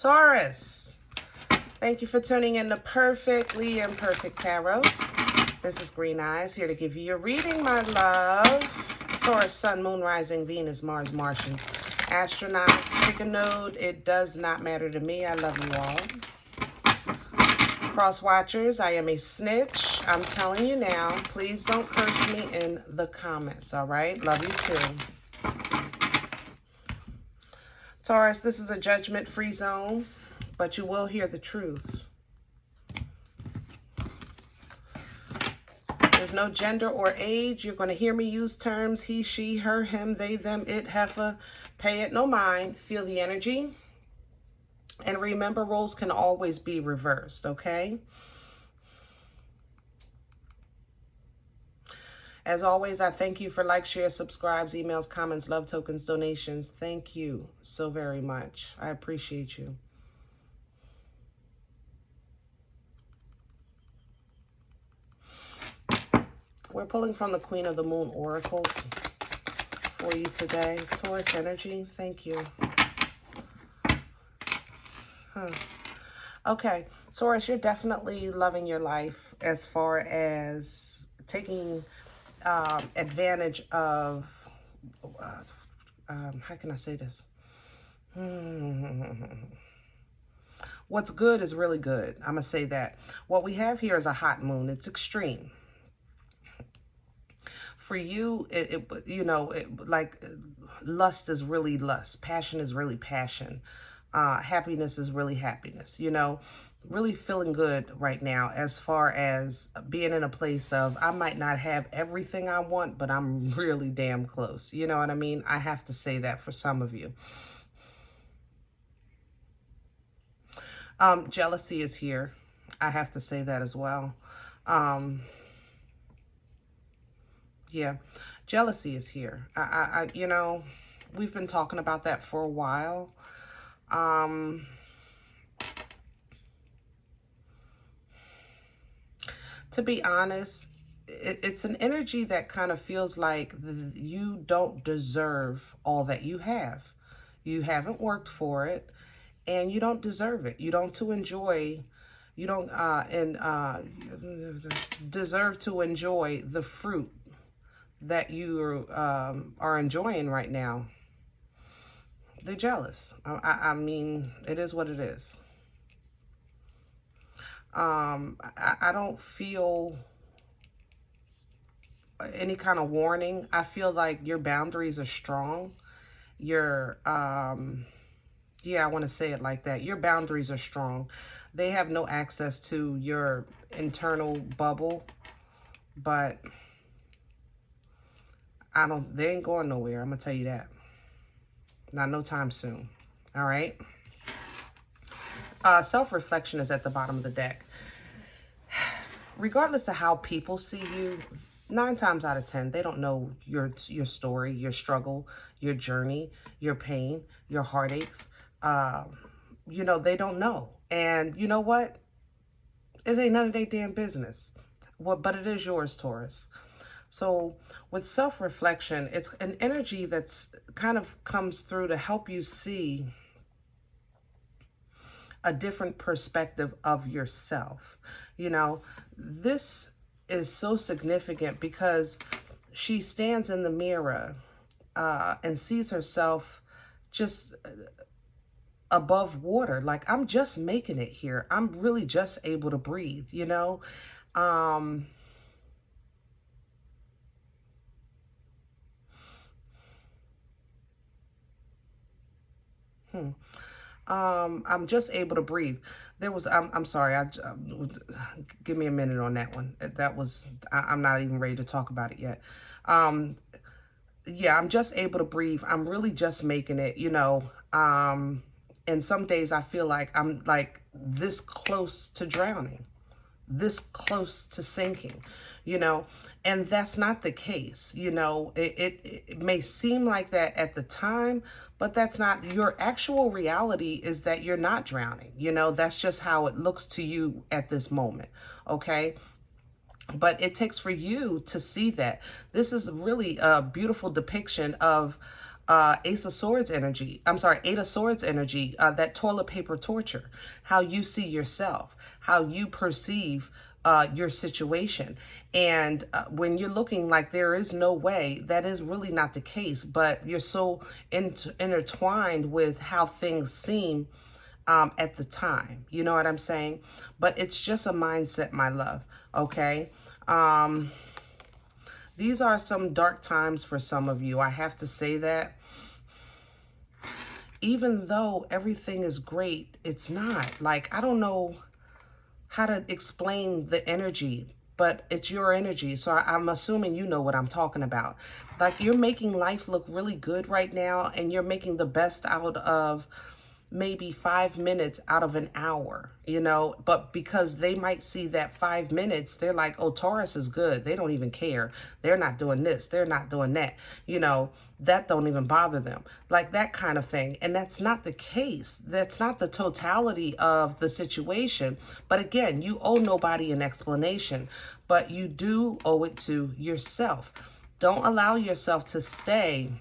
Taurus, thank you for tuning in to Perfectly Imperfect Tarot. This is Green Eyes, here to give you your reading, my love. Taurus, Sun, Moon, Rising, Venus, Mars, Martians, astronauts, pick a node. It does not matter to me. I love you all. Cross watchers, I am a snitch. I'm telling you now, please don't curse me in the comments, all right? Love you too. Taurus, this is a judgment-free zone, but you will hear the truth. There's no gender or age. You're going to hear me use terms he, she, her, him, they, them, it, heifer. Pay it no mind. Feel the energy. And remember, roles can always be reversed, okay? As always, I thank you for likes, shares, subscribes, emails, comments, love tokens, donations. Thank you so very much. I appreciate you. We're pulling from the Queen of the Moon Oracle for you today. Taurus energy, thank you. Okay, Taurus, you're definitely loving your life as far as taking advantage of, how can I say this? What's good is really good. I'm going to say that. What we have here is a hot moon. It's extreme. For you, like lust is really lust. Passion is really passion. Happiness is really happiness, really feeling good right now as far as being in a place of, I might not have everything I want, but I'm really damn close. You know what I mean? I have to say that for some of you. Jealousy is here. I have to say that as well. Yeah, jealousy is here. We've been talking about that for a while. To be honest, it's an energy that kind of feels like you don't deserve all that you have. You haven't worked for it, and you don't deserve it. You don't deserve to enjoy the fruit that you are enjoying right now. They're jealous. I mean, it is what it is. I don't feel any kind of warning. I feel like your boundaries are strong. Your, yeah, I want to say it like that. Your boundaries are strong. They have no access to your internal bubble, but they ain't going nowhere. I'm going to tell you that. Not no time soon. All right. Self-reflection is at the bottom of the deck. Regardless of how people see you, 9 times out of 10, they don't know your story, your struggle, your journey, your pain, your heartaches. They don't know. And you know what? It ain't none of their damn business. But it is yours, Taurus. So with self-reflection, it's an energy that's kind of comes through to help you see a different perspective of yourself. This is so significant because she stands in the mirror and sees herself just above water. Like, I'm just making it here. I'm really just able to breathe, I'm just able to breathe. There was, I'm sorry, give me a minute on that one. I'm not even ready to talk about it yet. Yeah, I'm just able to breathe. I'm really just making it, and some days I feel like I'm like this close to drowning, this close to sinking, and that's not the case. It may seem like that at the time, but that's not. Your actual reality is that you're not drowning. That's just how it looks to you at this moment. Okay. But it takes for you to see that. This is really a beautiful depiction of Ace of Swords energy. I'm sorry, Eight of Swords energy, that toilet paper torture, how you see yourself, how you perceive your situation. And when you're looking like there is no way, that is really not the case, but you're so intertwined with how things seem at the time. You know what I'm saying? But it's just a mindset, my love. Okay. These are some dark times for some of you. I have to say that. Even though everything is great, it's not. Like, I don't know how to explain the energy, but it's your energy. So I'm assuming you know what I'm talking about. Like, you're making life look really good right now, and you're making the best out of maybe 5 minutes out of an hour, you know, but because they might see that 5 minutes, they're like, oh, Taurus is good. They don't even care. They're not doing this. They're not doing that. You know, that don't even bother them. Like that kind of thing. And that's not the case. That's not the totality of the situation. But again, you owe nobody an explanation, but you do owe it to yourself. Don't allow yourself to stay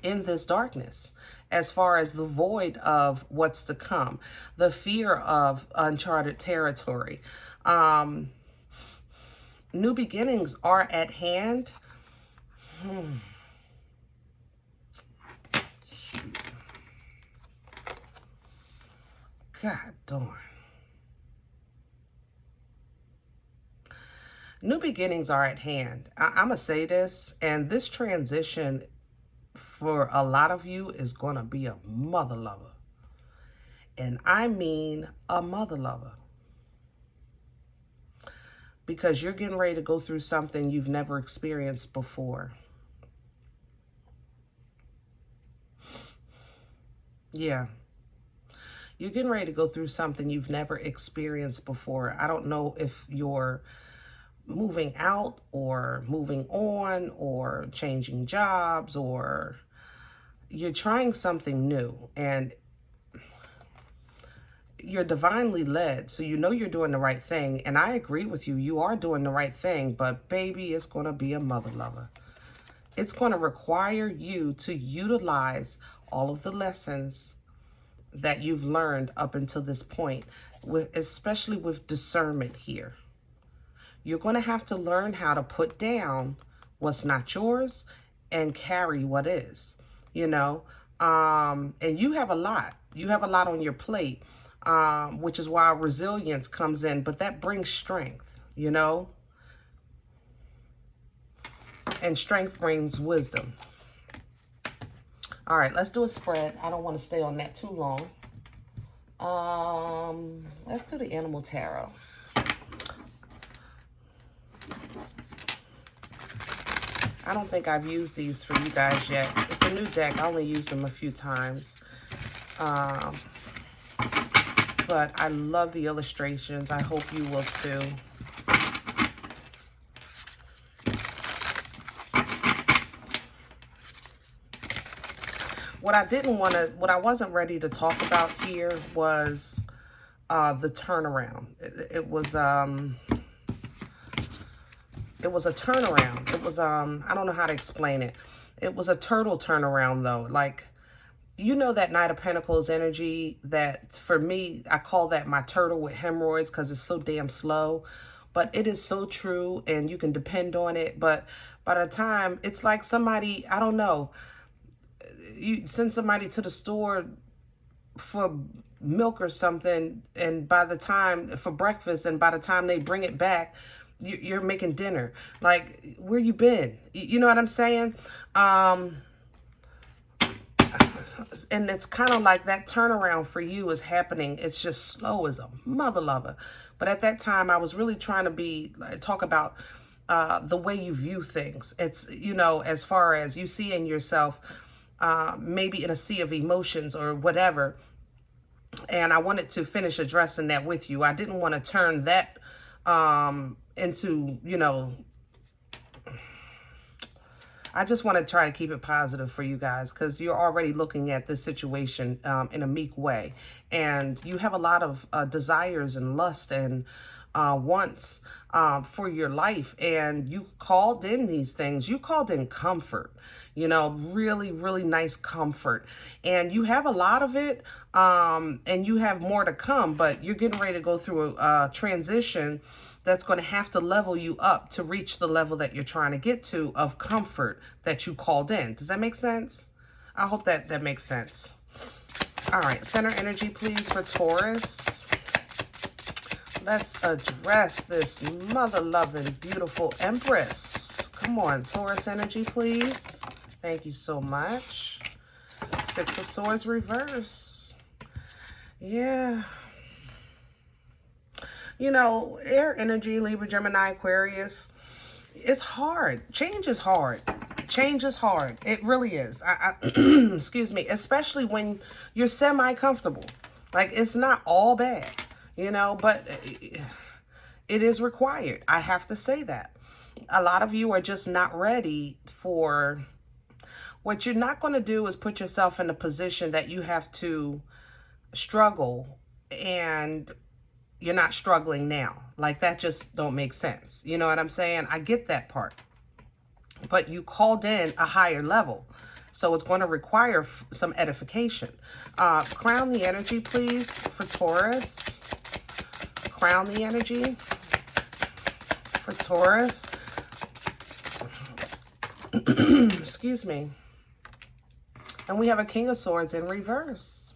in this darkness as far as the void of what's to come, the fear of uncharted territory. New beginnings are at hand. God darn. New beginnings are at hand. I'm going to say this, and this transition for a lot of you is going to be a mother lover. And I mean a mother lover. Because you're getting ready to go through something you've never experienced before. Yeah. You're getting ready to go through something you've never experienced before. I don't know if you're moving out or moving on or changing jobs, or you're trying something new and you're divinely led. So you know you're doing the right thing. And I agree with you. You are doing the right thing. But baby, it's going to be a mother lover. It's going to require you to utilize all of the lessons that you've learned up until this point, especially with discernment here. You're going to have to learn how to put down what's not yours and carry what is, you know. And you have a lot. You have a lot on your plate, which is why resilience comes in. But that brings strength, you know. And strength brings wisdom. All right, let's do a spread. I don't want to stay on that too long. Let's do the Animal Tarot. I don't think I've used these for you guys yet. It's a new deck. I only used them a few times. But I love the illustrations. I hope you will too. What I wasn't ready to talk about here was the turnaround. It was a turnaround. It was, I don't know how to explain it. It was a turtle turnaround though. Like, you know, that Knight of Pentacles energy that for me, I call that my turtle with hemorrhoids because it's so damn slow. But it is so true and you can depend on it. But by the time, it's like somebody, I don't know, you send somebody to the store for milk or something, and by the time, for breakfast, and by the time they bring it back, you're making dinner. Like, where you been? You know what I'm saying? And it's kind of like that turnaround for you is happening. It's just slow as a mother lover. But at that time, I was really trying to talk about the way you view things. It's, you know, as far as you see in yourself, maybe in a sea of emotions or whatever. And I wanted to finish addressing that with you. I didn't want to turn that into, you know, I just want to try to keep it positive for you guys, because you're already looking at this situation in a meek way. And you have a lot of desires and lust and once for your life, and you called in these things. You called in comfort, you know, really, really nice comfort. And you have a lot of it, and you have more to come, but you're getting ready to go through a transition that's going to have to level you up to reach the level that you're trying to get to of comfort that you called in. Does that make sense? I hope that makes sense. All right, center energy, please, for Taurus. Let's address this mother-loving, beautiful Empress. Come on, Taurus energy, please. Thank you so much. Six of Swords reverse. Yeah. You know, air energy, Libra, Gemini, Aquarius, it's hard. Change is hard. Change is hard. It really is. Excuse me. Especially when you're semi-comfortable. Like, it's not all bad, you know, but it is required. I have to say that. A lot of you are just not ready for... What you're not going to do is put yourself in a position that you have to struggle, and you're not struggling now. Like, that just don't make sense. You know what I'm saying? I get that part. But you called in a higher level, so it's going to require some edification. Crown the energy, please, for Taurus. Crown the energy for Taurus. Excuse me. And we have a King of Swords in reverse.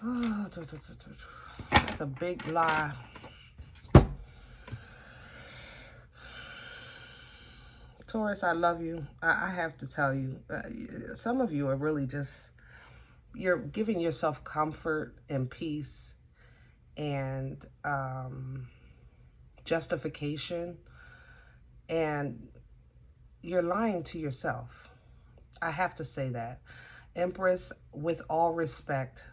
That's a big lie. Taurus, I love you. I have to tell you, some of you are really just, you're giving yourself comfort and peace and justification, and you're lying to yourself. I have to say that. Empress, with all respect,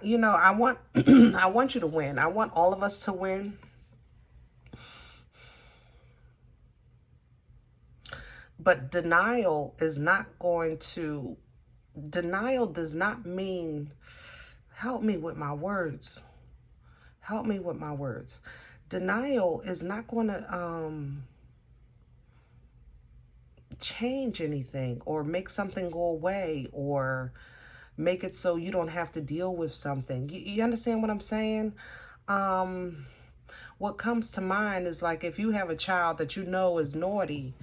you know, I want I want you to win. I want all of us to win. But denial is not going to... Denial does not mean... Help me with my words. Help me with my words. Denial is not going to change anything or make something go away or make it so you don't have to deal with something. You understand what I'm saying? What comes to mind is, like, if you have a child that you know is naughty,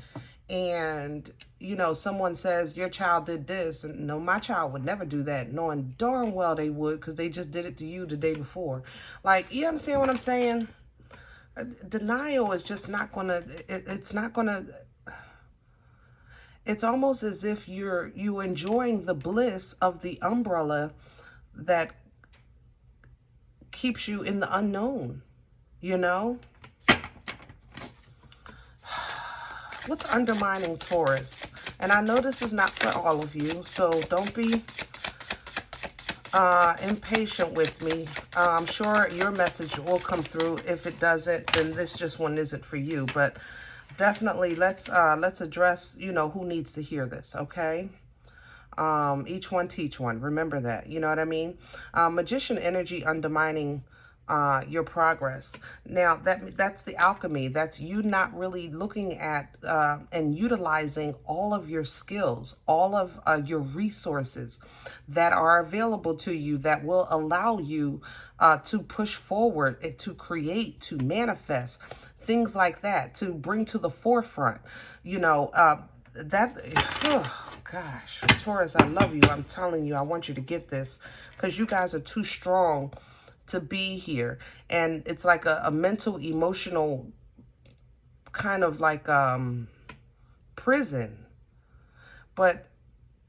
and, you know, someone says your child did this, and no, my child would never do that, knowing darn well they would, because they just did it to you the day before. Like, you understand what I'm saying? Denial is just not gonna, it's not gonna... It's almost as if you enjoying the bliss of the umbrella that keeps you in the unknown, you know? What's undermining Taurus? And I know this is not for all of you, so don't be impatient with me. I'm sure your message will come through. If it doesn't, then this just one isn't for you. But definitely let's address, you know, who needs to hear this, okay? Each one teach one. Remember that. You know what I mean? Magician energy undermining your progress. Now, that's the alchemy. That's you not really looking at and utilizing all of your skills, all of your resources that are available to you that will allow you to push forward, to create, to manifest, things like that, to bring to the forefront, you know, oh gosh, Taurus, I love you. I'm telling you, I want you to get this, because you guys are too strong to be here. And it's like a mental, emotional kind of like prison. But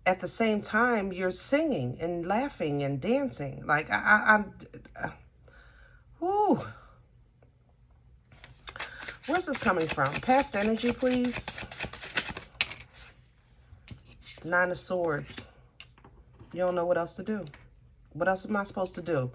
at the same time, you're singing and laughing and dancing. Like, whoo. Where's this coming from? Past energy, please. Nine of Swords. You don't know what else to do. What else am I supposed to do?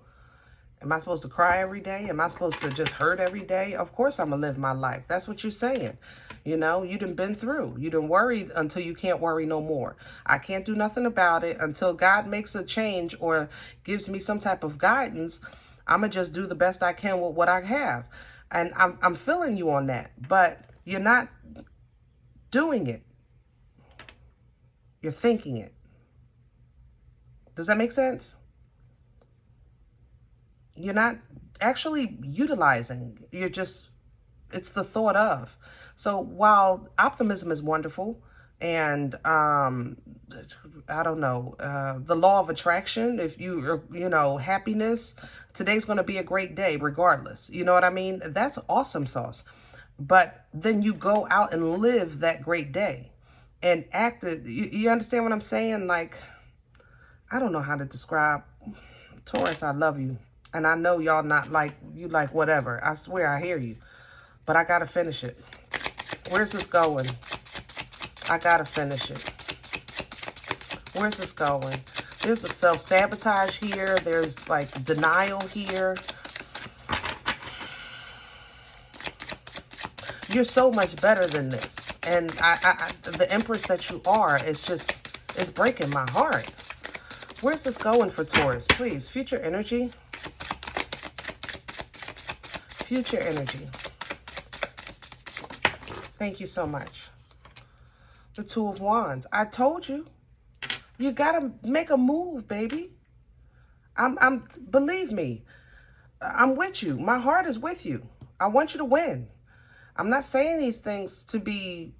Am I supposed to cry every day? Am I supposed to just hurt every day? Of course I'm going to live my life. That's what you're saying. You know, you done been through. You done worried until you can't worry no more. I can't do nothing about it until God makes a change or gives me some type of guidance. I'm going to just do the best I can with what I have. And I'm feeling you on that. But you're not doing it. You're thinking it. Does that make sense? You're not actually utilizing. You're just, it's the thought of. So while optimism is wonderful and, I don't know, the law of attraction, if happiness, today's going to be a great day regardless. You know what I mean? That's awesome sauce. But then you go out and live that great day and act it. You understand what I'm saying? Like, I don't know how to describe. Taurus, I love you. And I know y'all not like, you like whatever. I swear I hear you. But I got to finish it. Where's this going? I got to finish it. Where's this going? There's a self-sabotage here. There's like denial here. You're so much better than this. And the Empress that you are is just, it's breaking my heart. Where's this going for Taurus? Please, future energy. Future energy. Thank you so much. The Two of Wands. I told you. You gotta make a move, baby. Believe me, I'm with you. My heart is with you. I want you to win. I'm not saying these things to be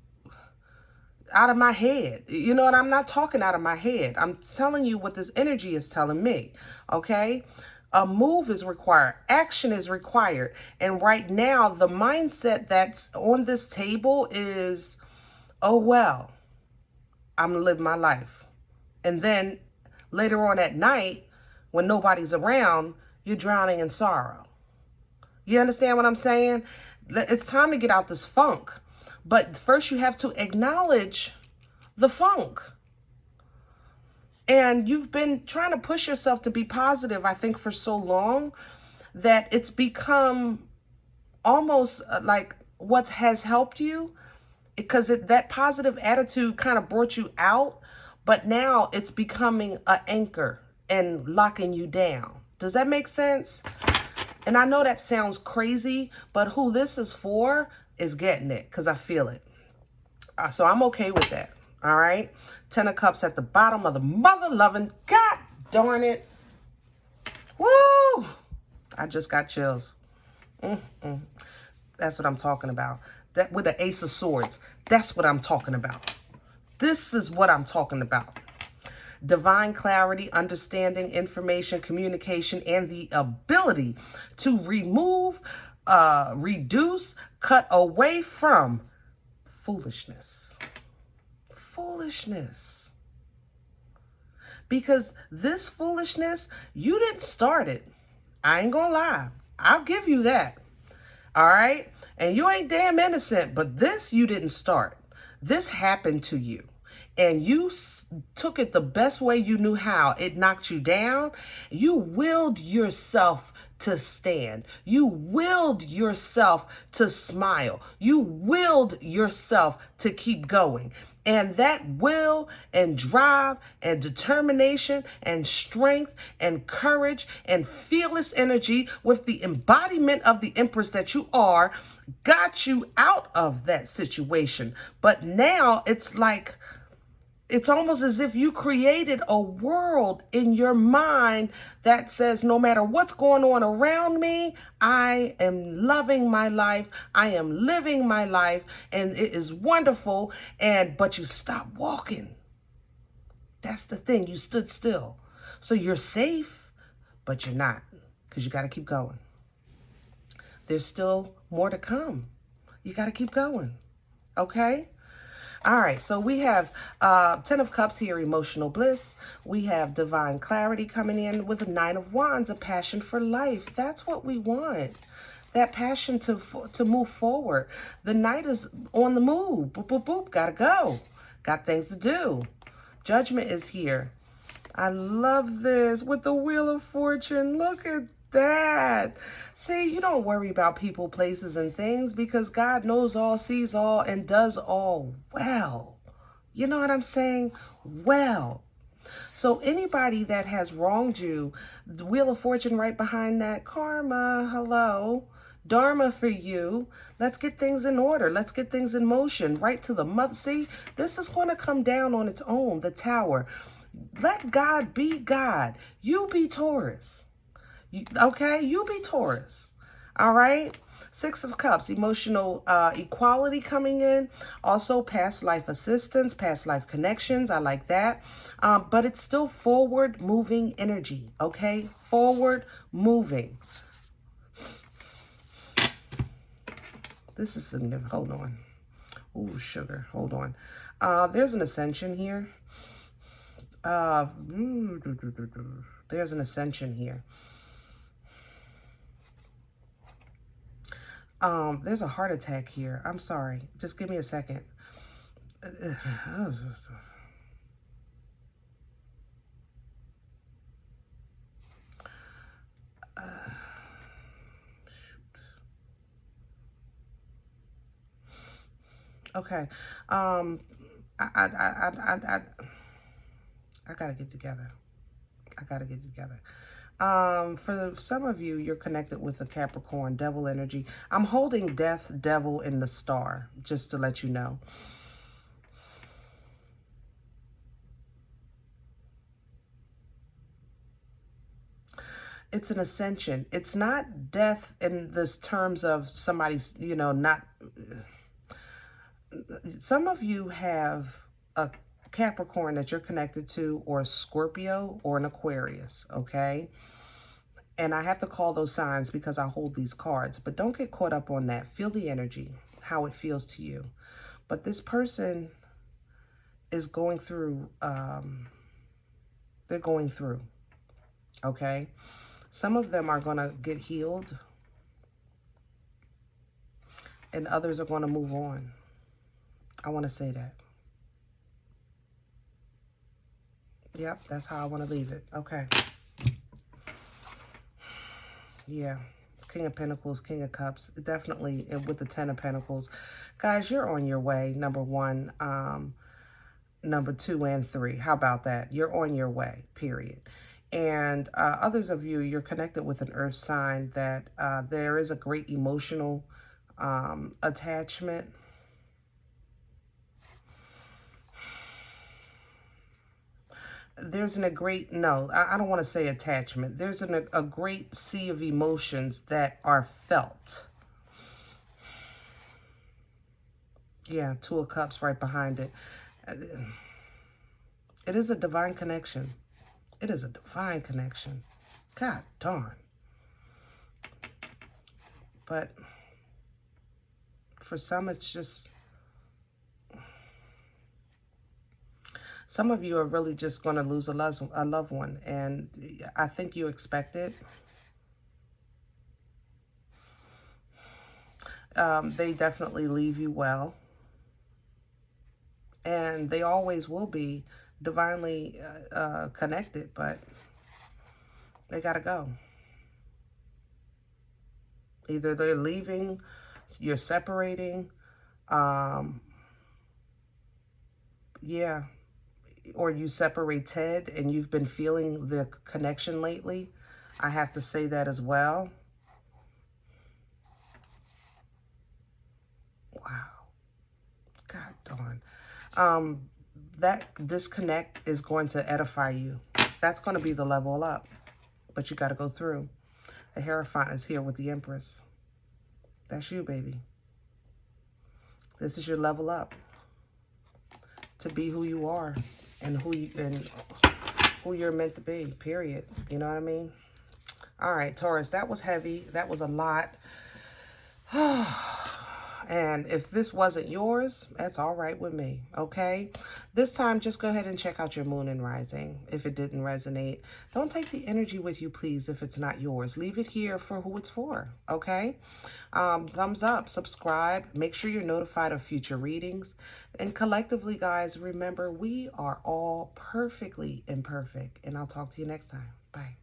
out of my head. You know what? I'm not talking out of my head. I'm telling you what this energy is telling me. Okay? A move is required. Action is required. And right now, the mindset that's on this table is, oh, well, I'm going to live my life. And then later on at night, when nobody's around, you're drowning in sorrow. You understand what I'm saying? It's time to get out this funk. But first you have to acknowledge the funk. And you've been trying to push yourself to be positive, I think, for so long that it's become almost like what has helped you, because that positive attitude kind of brought you out. But now it's becoming an anchor and locking you down. Does that make sense? And I know that sounds crazy, but who this is for is getting it, because I feel it. So I'm okay with that. All right. 10 of Cups at the bottom of the mother-loving. God darn it. Woo! I just got chills. That's what I'm talking about. That with the Ace of Swords. That's what I'm talking about. This is what I'm talking about. Divine clarity, understanding, information, communication, and the ability to remove, reduce, cut away from foolishness. Foolishness. Because this foolishness, you didn't start it. I ain't gonna lie. I'll give you that. All right? And you ain't damn innocent, but this you didn't start. This happened to you. And you took it the best way you knew how. It knocked you down. You willed yourself to stand. You willed yourself to smile. You willed yourself to keep going. And that will and drive and determination and strength and courage and fearless energy with the embodiment of the Empress that you are got you out of that situation. But now it's like, it's almost as if you created a world in your mind that says, no matter what's going on around me, I am loving my life. I am living my life, and it is wonderful. But you stopped walking. That's the thing. You stood still. So you're safe, but you're not, because you got to keep going. There's still more to come. You got to keep going. Okay? All right, so we have 10 of Cups here, emotional bliss. We have divine clarity coming in with the 9 of Wands, a passion for life. That's what we want, that passion to move forward. The Knight is on the move. Boop, boop, boop, gotta go. Got things to do. Judgment is here. I love this with the Wheel of Fortune. Look at that. See, you don't worry about people, places, and things because God knows all, sees all, and does all well. You know what I'm saying? Well. So anybody that has wronged you, the Wheel of Fortune right behind that, karma, hello, dharma for you. Let's get things in order. Let's get things in motion. Right to the mother. See, this is going to come down on its own, the Tower. Let God be God. You be Taurus. Okay? You be Taurus. All right? Six of Cups, emotional equality coming in. Also, past life assistance, past life connections. I like that. But it's still forward moving energy. Okay? Forward moving. This is significant. Hold on. Ooh, sugar. Hold on. There's an ascension here. There's an ascension here. There's a heart attack here. I'm sorry. Just give me a second. Okay. I gotta get together. For some of you, you're connected with a Capricorn, devil energy. I'm holding death, devil, and the star, just to let you know. It's an ascension. It's not death in this terms of somebody's, you know, not... Some of you have a Capricorn that you're connected to, or a Scorpio, or an Aquarius, okay? And I have to call those signs because I hold these cards. But don't get caught up on that. Feel the energy, how it feels to you. But this person is going through, they're going through, okay? Some of them are going to get healed. And others are going to move on. I want to say that. Yep, that's how I want to leave it. Okay. Yeah. King of Pentacles, King of Cups. Definitely with the Ten of Pentacles. Guys, you're on your way. Number 1, number 2, and 3. How about that? You're on your way, period. And others of you, you're connected with an earth sign that there is a great emotional attachment. There's I don't want to say attachment. There's a great sea of emotions that are felt. Yeah, 2 of Cups right behind it. It is a divine connection. It is a divine connection. God darn. But for some, it's just... Some of you are really just going to lose a loved one, and I think you expect it. They definitely leave you well, and they always will be divinely connected, but they got to go. Either they're leaving, you're separating, yeah. Or you separated and you've been feeling the connection lately. I have to say that as well. Wow. God darn. That disconnect is going to edify you. That's going to be the level up. But you got to go through. The Hierophant is here with the Empress. That's you, baby. This is your level up. To be who you are. And who you're meant to be, period. You know what I mean? All right, Taurus, that was heavy. That was a lot. And if this wasn't yours, that's all right with me, okay? This time, just go ahead and check out your moon and rising if it didn't resonate. Don't take the energy with you, please, if it's not yours. Leave it here for who it's for, okay? Thumbs up, subscribe. Make sure you're notified of future readings. And collectively, guys, remember, we are all perfectly imperfect. And I'll talk to you next time. Bye.